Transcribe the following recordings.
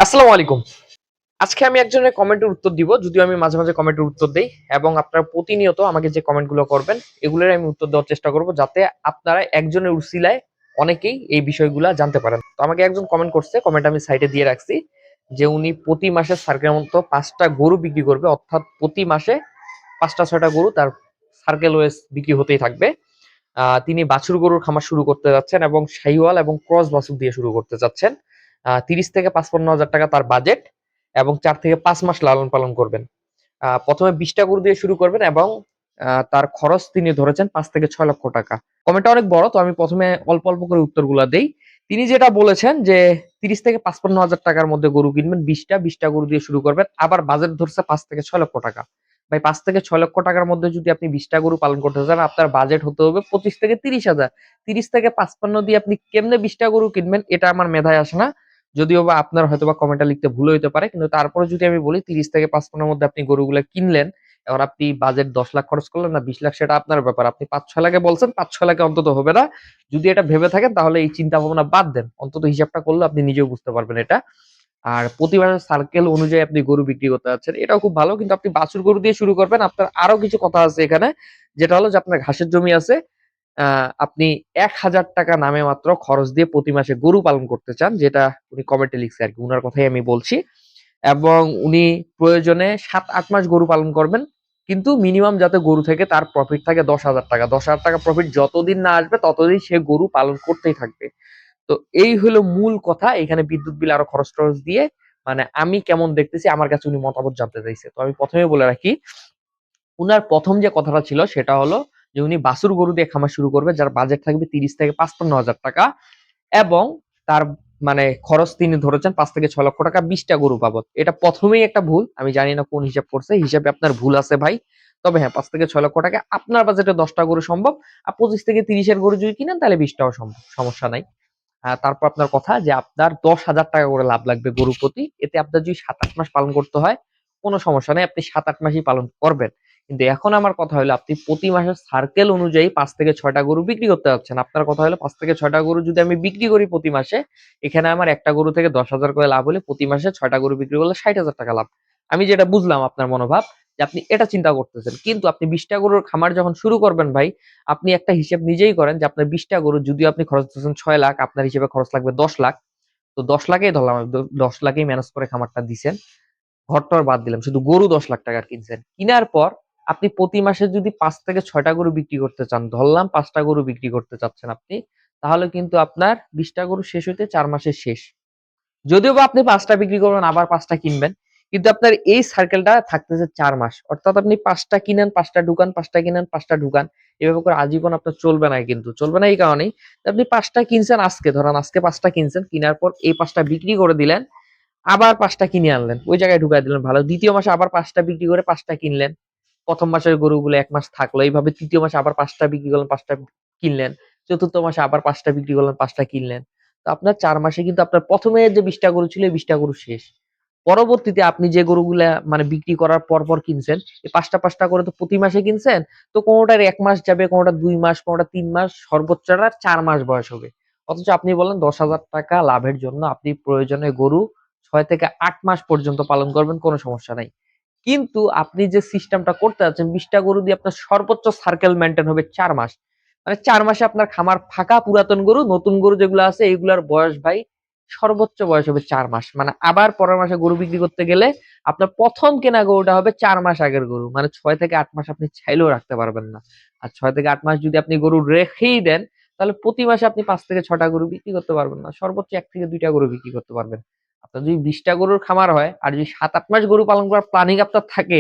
আসসালামু আলাইকুম। আজকে আমি একজনের কমেন্টের উত্তর দিব। যদিও আমি মাঝে, মাঝে কমেন্টের উত্তর দেই এবং আপনারা প্রতিনিয়ত আমাকে যে কমেন্টগুলো করবেন, এগুলোর আমি উত্তর দেওয়ার চেষ্টা করব যাতে আপনারা একজনের উছিলায় অনেকেই এই বিষয়গুলা জানতে পারেন। তো আমাকে একজন কমেন্ট করছে, কমেন্ট আমি সাইডে দিয়ে রাখছি যে উনি প্রতি মাসে সার্কেলের মতো ৫ টা গরু বিক্রি করবে। অর্থাৎ প্রতি মাসে ৫ টা ৬ টা গরু তার সার্কেল ওয়াইজ বিক্রি হতেই থাকবে। তিনি বাছুর গরুর খামার শুরু করতে যাচ্ছেন এবং শাহিওয়াল এবং ক্রস বাছুর দিয়ে শুরু করতে চাচ্ছেন। ৩০ থেকে ৫৫ হাজার টাকা তার বাজেট এবং ৪ থেকে ৫ মাস লালন পালন করবেন। প্রথমে ২০ টা গরু দিয়ে শুরু করবেন এবং তার খরচ তিনি ধরেছেন ৫ থেকে ৬ লক্ষ টাকা। কমেন্টটা অনেক বড়, তো আমি প্রথমে অল্প, অল্প করে উত্তরগুলা দেই। তিনি যেটা বলেছেন যে ৩০ থেকে ৫৫ হাজার টাকার মধ্যে গরু কিনবেন ২০ টা গরু দিয়ে শুরু করবেন। আবার বাজেট ধরছে ৫ থেকে ৬ লক্ষ টাকা। ভাই ৫ থেকে ৬ লক্ষ টাকার মধ্যে যদি আপনি ২০ টা গরু পালন করতে চান, আপনার বাজেট হতে হবে ২৫ থেকে ৩০,০০০। ৩০ থেকে ৫৫ দিয়ে আপনি কেমনে ২০ টা গরু কিনবেন এটা আমার মেধায় আসে না। যদিও বা আপনার হয়তোবা কমেন্টটা লিখতে ভুল হইতে পারে। কিন্তু তারপরে যদি আমি বলি ৩০ থেকে ৫৫ এর মধ্যে আপনি গরুগুলা কিনলেন। এখন আপনি বাজেট ১০ লাখ খরচ করলেন না ২০ লাখ সেটা আপনার ব্যাপার। আপনি ৫-৬ লাখে বলছেন, ৫-৬ লাখে অন্তত হবে না। যদি এটা ভেবে থাকেন তাহলে এই চিন্তা ভাবনা বাদ দেন। অন্তত হিসাবটা করলে আপনি নিজেও বুঝতে পারবেন এটা। আর প্রতি মাসে সার্কেল অনুযায়ী আপনি গরু বিক্রি করতে যাচ্ছেন। এটাও খুব ভালো। কিন্তু আপনি বাছুর গরু দিয়ে শুরু করবেন। আপনার আরো কিছু কথা আছে এখানে। যেটা হলো যে আপনার ঘাসের জমি আছে। আপনি ৳১,০০০ নামে মাত্র খরচ দিয়ে প্রতি মাসে গরু পালন করতে চান। যেটা উনি কমেন্টে লিখছে আরকি। উনার কথাই আমি বলছি। এবং উনি প্রয়োজনে ৭-৮ মাস গরু পালন করবেন। কিন্তু মিনিমাম যাতে গরু থেকে তার প্রফিট থাকে ৳১০,০০০। ৳১০,০০০ প্রফিট যতদিন না আসবে ততদিন সে গরু পালন করতেই থাকবে। তো এই হলো মূল কথা। এখানে বিদ্যুৎ বিল আরো খরচ-টরচ দিয়ে মানে আমি কেমন দেখতেছি আমার কাছে উনি মতামত জানতে চাইছে। তো আমি ১ম এই বলে রাখি, উনার ১ম যে কথাটা ছিল সেটা হলো যে উনি বাছুর গরু দিয়ে খামার শুরু করবে যার বাজেট থাকবে ৩০ থেকে ৫৫ হাজার টাকা এবং তার মানে খরচ তিনি ধরেছেন ৫ থেকে ৬ লক্ষ টাকা ২০ টা গরু বাবদ। এটা ১ম এই একটা ভুল। আমি জানি না কোন হিসাব করছে। হিসাবে আপনার ভুল আছে ভাই। তবে হ্যাঁ, ৫ থেকে ৬ লক্ষ টাকা আপনার বাজেটে ১০ টা গরু সম্ভব। আর ২৫ থেকে ৩০ এর গরু যদি কিনেন তাহলে ২০ টাও সম্ভব। সমস্যা নাই। তারপর আপনার কথা যে আপনার ৳১০,০০০ করে লাভ লাগবে গরু প্রতি। এতে আপনার যদি ৭-৮ মাস পালন করতে হয়, কোন সমস্যা নাই। আপনি ৭-৮ মাসই পালন করবেন। কিন্তু এখন আমার কথা হলো আপনি প্রতি মাসের সার্কেল অনুযায়ী ৫ থেকে ৬ টা গরু বিক্রি করতে যাচ্ছেন। আপনার কথা হলো ৫ থেকে ৬ টা গরু যদি আমি বিক্রি করি প্রতি মাসে, এখানে আমার একটা গরু থেকে ১০,০০০ করে লাভ হলে প্রতি মাসে ৬ টা গরু বিক্রি করলে ৳৬০,০০০ লাভ। আমি যেটা বুঝলাম আপনার মনোভাব যে আপনি এটা চিন্তা করতেছেন। কিন্তু আপনি ২০ টা গরুর খামার যখন শুরু করবেন ভাই, আপনি একটা হিসেব নিজেই করেন যে আপনার ২০ টা গরু যদিও আপনি খরচ দিচ্ছেন ৬ লাখ, আপনার হিসেবে খরচ লাগবে ১০ লাখ। তো ১০ লাখই ধরলাম আমি। ১০ লাখই ম্যানেজ করে খামারটা দিছেন। ঘর-টর বাদ দিলাম। শুধু গরু ১০ লাখ টাকার কিনছেন। কিনার পর আপনি প্রতি মাসে যদি ৫ থেকে ৬ টা গরু বিক্রি করতে চান, ধরলাম ৫ টা গরু বিক্রি করতে চাচ্ছেন আপনি, তাহলে কিন্তু আপনার ২০ টা গরু শেষ হইতে ৪ মাসে শেষ। যদিও বা আপনি ৫ টা বিক্রি করবেন আবার ৫ টা কিনবেন। কিন্তু আপনার এই সার্কেলটা থাকতেছে ৪ মাস। অর্থাৎ আপনি ৫ টা কিনেন, ৫ টা ঢুকান, ৫ টা কিনেন, ৫ টা ঢুকান। এভাবে করে আজীবন আপনার চলবে না কিন্তু। চলবে না এই কারণেই যে আপনি ৫ টা কিনছেন আজকে, ধরেন আজকে ৫ টা কিনছেন, কিনার পর এই ৫ টা বিক্রি করে দিলেন। আবার ৫ টা কিনে আনলেন। ওই জায়গায় ঢুকায় দিলেন ভালো। ২য় মাসে আবার ৫ টা বিক্রি করে ৫ টা কিনলেন। ১ম মাসের গরুগুলো ১ মাস থাকলো। এইভাবে ৩য় মাসে আবার ৫ টা বিক্রি করলেন, ৫ টা কিনলেন। ৪র্থ মাসে আবার ৫ টা বিক্রি করলেন, ৫ টা কিনলেন। তো আপনার ৪ মাসে কিন্তু আপনার ১ম এ যে ২০ টা গরু ছিল, এই ২০ টা গরু শেষ। পরবর্তীতে আপনি যে গরুগুলা মানে বিক্রি করার পর কিনছেন, এই ৫ টা ৫ টা করে তো প্রতি মাসে কিনছেন। তো কোনটার ১ মাস যাবে, কোনটা ২ মাস, কোনটা ৩ মাস, সর্বোচ্চটা ৪ মাস বয়স হবে। অথচ আপনি বললেন ৳১০,০০০ লাভের জন্য আপনি প্রয়োজনে গরু ৬ থেকে ৮ মাস পর্যন্ত পালন করবেন, কোন সমস্যা নাই। কিন্তু আপনি যে সিস্টেমটা করতে যাচ্ছেন ২০ টা গরু দিয়ে আপনার সর্বোচ্চ সার্কেল মেইনটেইন হবে ৪ মাস। মানে ৪ মাসে আপনার খামার ফাঁকা পুরাতন গরু, নতুন গরু যেগুলো আছে এগুলার বয়স ভাই সর্বোচ্চ বয়স হবে ৪ মাস। মানে আবার পরের মাসে গরু বিক্রি করতে গেলে আপনার ১ম কেনা গরুটা হবে ৪ মাস আগের গরু। মানে ৬ থেকে ৮ মাস আপনি চাইলেও রাখতে পারবেন না। আর ৬ থেকে ৮ মাস যদি আপনি গরু রেখেই দেন, তাহলে প্রতি মাসে আপনি ৫ থেকে ৬ টা গরু বিক্রি করতে পারবেন না। সর্বোচ্চ ১ থেকে ২ টা গরু বিক্রি করতে পারবেন। আপনার যদি ২০ টা গরুর খামার হয় আর যদি ৭-৮ মাস গরু পালন করার প্ল্যানিং আপনার থাকে,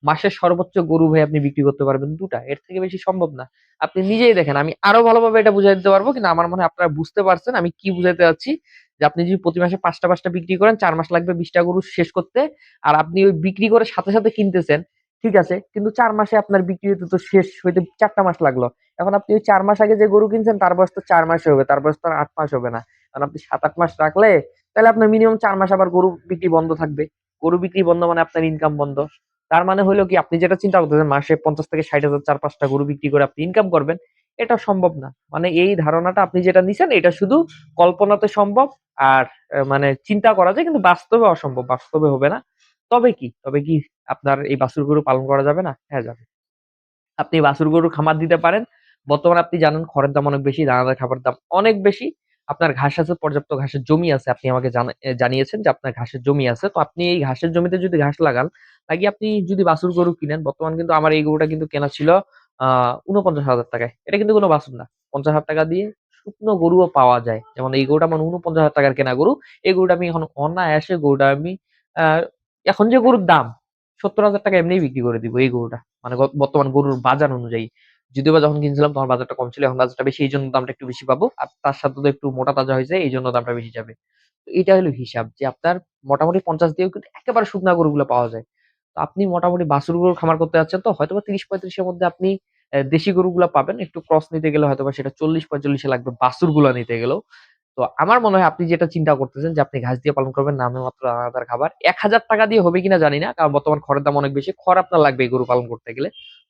মাসে সর্বোচ্চ গরু ভাই আপনি বিক্রি করতে পারবেন ২ টা। এর থেকে বেশি সম্ভব না। আপনি নিজেই দেখেন, আমি আরো ভালোভাবে এটা বুঝায় দিতে পারবো। কিন্তু আমার মনে হয় আপনারা বুঝতে পারছেন আমি কি বুঝাইতে চাচ্ছি। যে আপনি যদি প্রতি মাসে ৫ টা ৫ টা বিক্রি করেন ৪ মাস লাগবে ২০ টা গরু শেষ করতে। আর আপনি ওই বিক্রি করে সাথে, সাথে কিনতেছেন। ঠিক আছে? কিন্তু ৪ মাসে আপনার বিক্রি হইতে তো শেষ হইতে ৪ টা মাস লাগলো। এখন আপনি ওই ৪ মাস আগে যে গরু কিনছেন তার বয়স তো ৪ মাসই হবে। তার বয়স তো আর ৮ মাস হবে না। কারণ আপনি ৭-৮ মাস রাখলে তাহলে আপনার মিনিমাম ৪ মাস আবার গরু বিক্রি বন্ধ থাকবে। গরু বিক্রি বন্ধ মানে আপনার ইনকাম বন্ধ। তার মানে হইলো কি আপনি যেটা চিন্তা করতেছেন মাসে ৫০ থেকে ৬০,০০০ ৪-৫ টা গরু বিক্রি করে আপনি ইনকাম করবেন। এটা সম্ভব না। মানে এই ধারণাটা আপনি যেটা নিছেন এটা শুধু কল্পনাতে সম্ভব। আর মানে চিন্তা করা যায় কিন্তু বাস্তবে অসম্ভব। বাস্তবে হবে না। তবে কি আপনার এই বাছুর গরু পালন করা যাবে না? হ্যাঁ, যাবে। আপনি বাছুর গরুর খামার দিতে পারেন। বর্তমানে আপনি জানেন খড়ের দাম অনেক বেশি, দানাদার খাবারের দাম অনেক বেশি। আপনার ঘাস আছে, পর্যাপ্ত ঘাসের জমি আছে। আপনি আমাকে জানিয়েছেন যে আপনার ঘাসের জমি আছে। তো আপনি এই ঘাসের জমিতে যদি ঘাস লাগান, লাগিয়ে আপনি যদি বাছুর গরু কিনেন, বর্তমান কিন্তু আমার এই গরুটা কিন্তু কেনা ছিল আ ৳৪৯,০০০ টাকায়। এটা কিন্তু কোনো বাছুর না। ৳৫০,০০০ দিয়ে শুকনো গরুও পাওয়া যায়। যেমন এই গরুটা আমার ৳৪৯,০০০ র কেনা গরু। এই গরুটা আমি এখন অনায়াসে গরুটা আমি আ এখন যে গরুর দাম ৳৭০,০০০ এমনিই বিক্রি করে দিব এই গরুটা। মানে বর্তমান গরুর বাজার অনুযায়ী। যদিওবা যখন কিনছিলাম তখন বাজারটা কম ছিল, এখন বাজারটা বেশি এইজন্য দামটা একটু বেশি পাবো। আর তার সাথে তো একটু মোটা তাজা হয়েছে এইজন্য দামটা বেশি যাবে। তো এটা হলো হিসাব যে আপনার মোটামুটি ৫০ দিয়েও কিন্তু একেবারে শুকনা গরুগুলো পাওয়া যায়। তো আপনি মোটামুটি বাছুর গরুর খামার করতে যাচ্ছেন তো হয়তোবা ৩০-৩৫ এর মধ্যে আপনি দেশি গরুগুলা পাবেন। একটু ক্রস নিতে গেলে হয়তোবা সেটা ৪০-৪৫ এ লাগবে বাছুরগুলা নিতে গেলেও। তো আমার মনে হয় আপনি যেটা চিন্তা করতেছেন যে আপনি ঘাস দিয়ে পালন করবেন নামে মাত্র দানাদার খাবার। ৳১,০০০ দিয়ে হবে কিনা জানি না। কারণ বর্তমান খড়ের দাম অনেক বেশি। খড় আপনার লাগবেই গরু পালন করতে গেলে।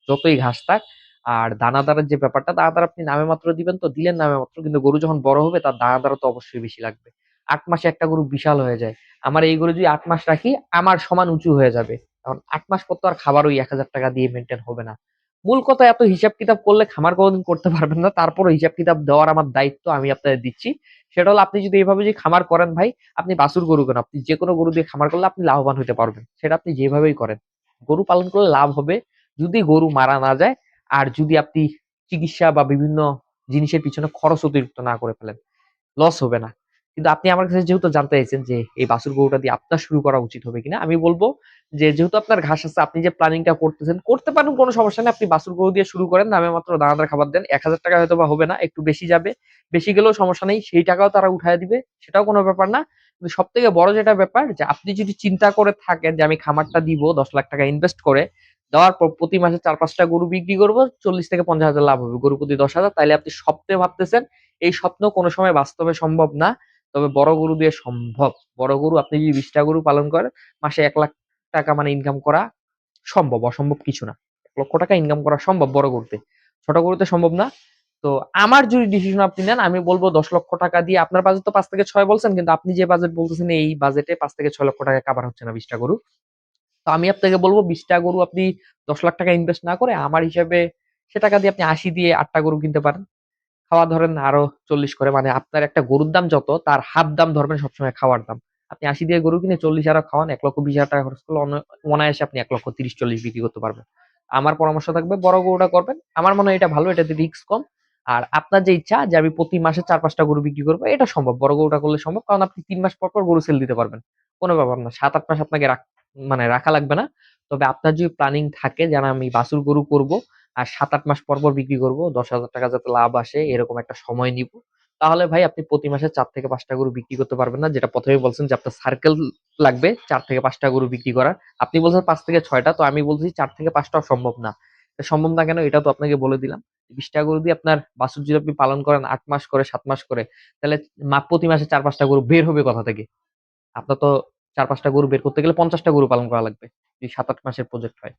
যতই ঘাস থাক। আর দানাদারের যে ব্যাপারটা, দানাদার আপনি নামে মাত্র দিবেন তো দিলেন নামে মাত্র। কিন্তু গরু যখন বড় হবে তার দানাদারও তো অবশ্যই বেশি লাগবে। ৮ মাসে একটা গরু বিশাল হয়ে যায়। আমার এই গরু যদি ৮ মাস রাখি আমার সমান উঁচু হয়ে যাবে। কারণ ৮ মাস পর তো আর খাবার ওই ৳১,০০০ দিয়ে মেইনটেইন হবে না। মূল কথা এত হিসাব কিতাব করলে খামার কোনদিন করতে পারবেন না। তারপরও হিসাব কিতাব দেওয়ার আমার দায়িত্ব আমি আপনাদের দিচ্ছি। সেটা হলো আপনি যদি এভাবে যদি খামার করেন ভাই, আপনি বাছুর গরু কেন, আপনি যেকোনো গরু দিয়ে খামার করলে আপনি লাভবান হইতে পারবেন। সেটা আপনি যেভাবেই করেন। গরু পালন করলে লাভ হবে যদি গরু মারা না যায়, আর যদি আপনি চিকিৎসা বা বিভিন্ন জিনিসের পিছনে খরচ অতিরিক্ত না করে ফেলেন। লস হবে না। কিন্তু আপনি আমার কাছে যেহেতু জানতে চাইছেন যে এই বাছুর গরুটা দিয়ে আপনার শুরু করা উচিত হবে কিনা? আমি বলব যে যেহেতু আপনার ঘাস আছে, আপনি যে প্ল্যানিং টা করতেছেন, করতে পারেন কোন সমস্যা নেই। আপনি বাছুর গরু দিয়ে শুরু করেন, নামে মাত্র দানাদার খাবার দেন। ৳১,০০০ হয়তোবা হবে না, একটু বেশি যাবে। বেশি গেলেও সমস্যা নেই। সেই টাকাও তারা উঠায় দিবে। সেটাও কোন ব্যাপার না। কিন্তু সবথেকে বড় যেটা ব্যাপার যে আপনি যদি চিন্তা করে থাকেন যে আমি খামারটা দিব ৳১০,০০,০০০ ইনভেস্ট করে, দেওয়ার পর প্রতি মাসে ৪-৫ টা গরু বিক্রি করব, ৪০,০০০-৫০,০০০ লাভ হবে। গরু প্রতি ১০,০০০ তাইলে আপনি স্বপ্নে ভাবতেছেন। এই স্বপ্ন কোন সময় বাস্তবে সম্ভব না। তবে বড় গরু দিয়ে সম্ভব। বড় গরু আপনি যদি ২০ টা গরু পালন করেন, মাসে ৳১,০০,০০০ মানে ইনকাম করা সম্ভব। অসম্ভব কিছু না। ৳১,০০,০০০ ইনকাম করা সম্ভব বড় গরুতে। ছোট গরুতে সম্ভব না। তো আমার যদি ডিসিশন আপনি নেন, আমি বলব ৳১০,০০,০০০ দিয়ে আপনার বাজেট তো ৫ থেকে ৬ বলছেন, কিন্তু আপনি যে বাজেট বলতেছেন এই বাজেটে ৳৫ থেকে ৳৬,০০,০০০ কাভার হচ্ছে না ২০ টা গরু। তো আমি আপনাকে বলব ২০ টা গরু আপনি ৳১০,০০,০০০ ইনভেস্ট না করে আমার হিসাবে সে টাকা দিয়ে আপনি ৮০ দিয়ে ৮ টা গরু কিনতে পারেন। খাওয়া ধরেন আরো ৪০ করে, মানে আপনার একটা গরুর দাম যত তার হাফ দাম ধরবেন সবসময় খাওয়ার দাম। আপনি ৮০ দিয়ে গরু কিনে ৪০ আরো খাওয়ান, ৳১,২০,০০০ খরচ করলে অনায়াসে আপনি ১,৩০,০০০-৪০ বিক্রি করতে পারবেন। আমার পরামর্শ থাকবে বড় গরুটা করবেন। আমার মনে হয় এটা ভালো, এটাতে রিস্ক কম। আর আপনার যে ইচ্ছা যে আমি প্রতি মাসে ৪-৫ টা গরু বিক্রি করব, এটা সম্ভব। বড় গরুটা করলে সম্ভব। কারণ আপনি ৩ মাস পর গরু সেল দিতে পারবেন। কোন ব্যাপার না। ৭-৮ মাস আপনাকে মানে রাখা লাগবে না। তবে আপনার যদি প্ল্যানিং থাকে যে না আমি বাছুর গরু করব আর ৭-৮ মাস পর বিক্রি করব, ৳১০,০০০ যাতে লাভ আসে এরকম একটা সময় নিবো। তাহলে ভাই আপনি প্রতি মাসে ৪ থেকে ৫ টা গরু বিক্রি করতে পারবেন না। যেটা ১ম এই বলছেন যে আপনার সার্কেল লাগবে ৪ থেকে ৫ টা গরু বিক্রি করার। আপনি বলছেন ৫ থেকে ৬ টা, তো আমি বলছি ৪ থেকে ৫ টাও সম্ভব না। সম্ভব না কেন এটাও তো আপনাকে বলে দিলাম। ২০ টা গরু দিয়ে আপনার বাছুর যদি আপনি পালন করেন ৮ মাস করে, ৭ মাস করে, তাহলে প্রতি মাসে ৪-৫ টা গরু বের হবে কোথা থেকে? আপনার তো ৪-৫ টা গরু বের করতে গেলে ৫০ টা গরু পালন করা লাগবে। যদি ৭-৮ মাসের প্রজেক্ট হয়।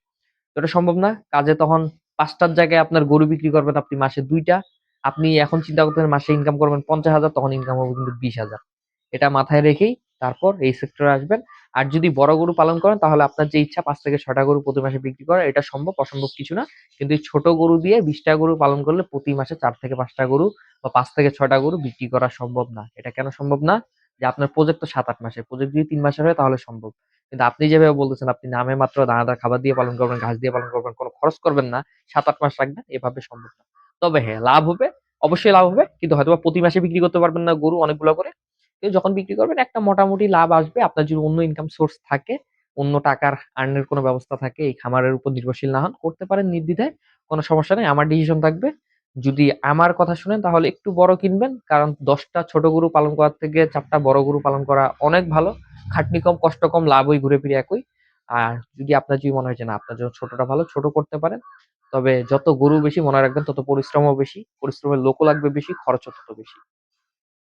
তো এটা সম্ভব না। কাজে তখন ৫ টার জায়গায় আপনার গরু বিক্রি করবেন আপনি মাসে ২ টা। আপনি এখন চিন্তা করতেছেন মাসে ইনকাম করবেন ৫০,০০০, তখন ইনকাম হবে কিন্তু ২০,০০০। এটা মাথায় রেখেই তারপর এই সেক্টরে আসবেন। আর যদি বড় গরু পালন করেন তাহলে আপনার যে ইচ্ছা ৫ থেকে ৬ টা গরু প্রতি মাসে বিক্রি করা, এটা সম্ভব, অসম্ভব কিছু না। কিন্তু এই ছোট গরু দিয়ে ২০ টা গরু পালন করলে প্রতি মাসে ৪ থেকে ৫ টা গরু বা ৫ থেকে ৬ টা গরু বিক্রি করা সম্ভব না। এটা কেন সম্ভব না? যে আপনার প্রজেক্ট তো ৭-৮ মাসের। প্রজেক্ট যদি ৩ মাসের হয় তাহলে সম্ভব। কিন্তু আপনি যেভাবে বলতেছেন আপনি নামে মাত্র দানাদার খাবার দিয়ে পালন করবেন, ঘাস দিয়ে পালন করবেন, কোনো খরচ করবেন না, ৭-৮ মাস রাখবেন, এভাবে সম্ভব না। তবে হ্যাঁ, লাভ হবে, অবশ্যই লাভ হবে। কিন্তু হয়তোবা প্রতি মাসে বিক্রি করতে পারবেন না গরু অনেকগুলা করে। কিন্তু যখন বিক্রি করবেন একটা মোটামুটি লাভ আসবে। আপনার যদি অন্য ইনকাম সোর্স থাকে, অন্য টাকার আর্ন এর কোনো ব্যবস্থা থাকে, এই খামারের উপর নির্ভরশীল না হন, করতে পারেন নির্দ্বিধায়। কোনো সমস্যা নেই। আমার ডিসিশন থাকবে। যদি আমার কথা শুনেন তাহলে একটু বড় কিনবেন। কারণ ১০ টা ছোট গরু পালন করার থেকে ৪ টা বড় গরু পালন করা অনেক ভালো। খাটনি কম, কষ্ট কম, লাভ ওই ঘুরে ফিরে একই। আর যদি মনে হয় যে না আপনার জন্য ছোটটা ভালো, ছোট করতে পারেন। তবে যত গরু বেশি মনে রাখবেন তত পরিশ্রমও বেশি। পরিশ্রমের লোকও লাগবে বেশি, খরচও তত বেশি।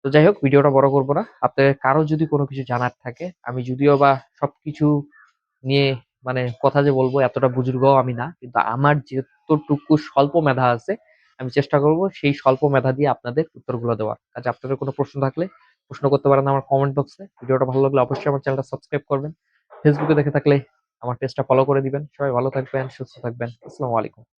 তো যাই হোক ভিডিওটা বড় করব না। আপনাদের কারো যদি কোনো কিছু জানার থাকে, আমি যদিও বা সবকিছু নিয়ে মানে কথা যে বলবো এতটা বুজুর্গও আমি না। কিন্তু আমার যতটুকু স্বল্প মেধা আছে, আমি চেষ্টা করব সেই স্বল্প মেধা দিয়ে আপনাদের উত্তরগুলো দেওয়ার। কাজে আপনাদের কোনো প্রশ্ন থাকলে প্রশ্ন করতে পারেন আমার কমেন্ট বক্সে। ভিডিওটা ভালো লাগলে অবশ্যই আমার চ্যানেলটা সাবস্ক্রাইব করবেন। ফেসবুকে দেখে থাকলে আমার পেজটা ফলো করে দিবেন। সবাই ভালো থাকবেন, সুস্থ থাকবেন। আসসালামু আলাইকুম।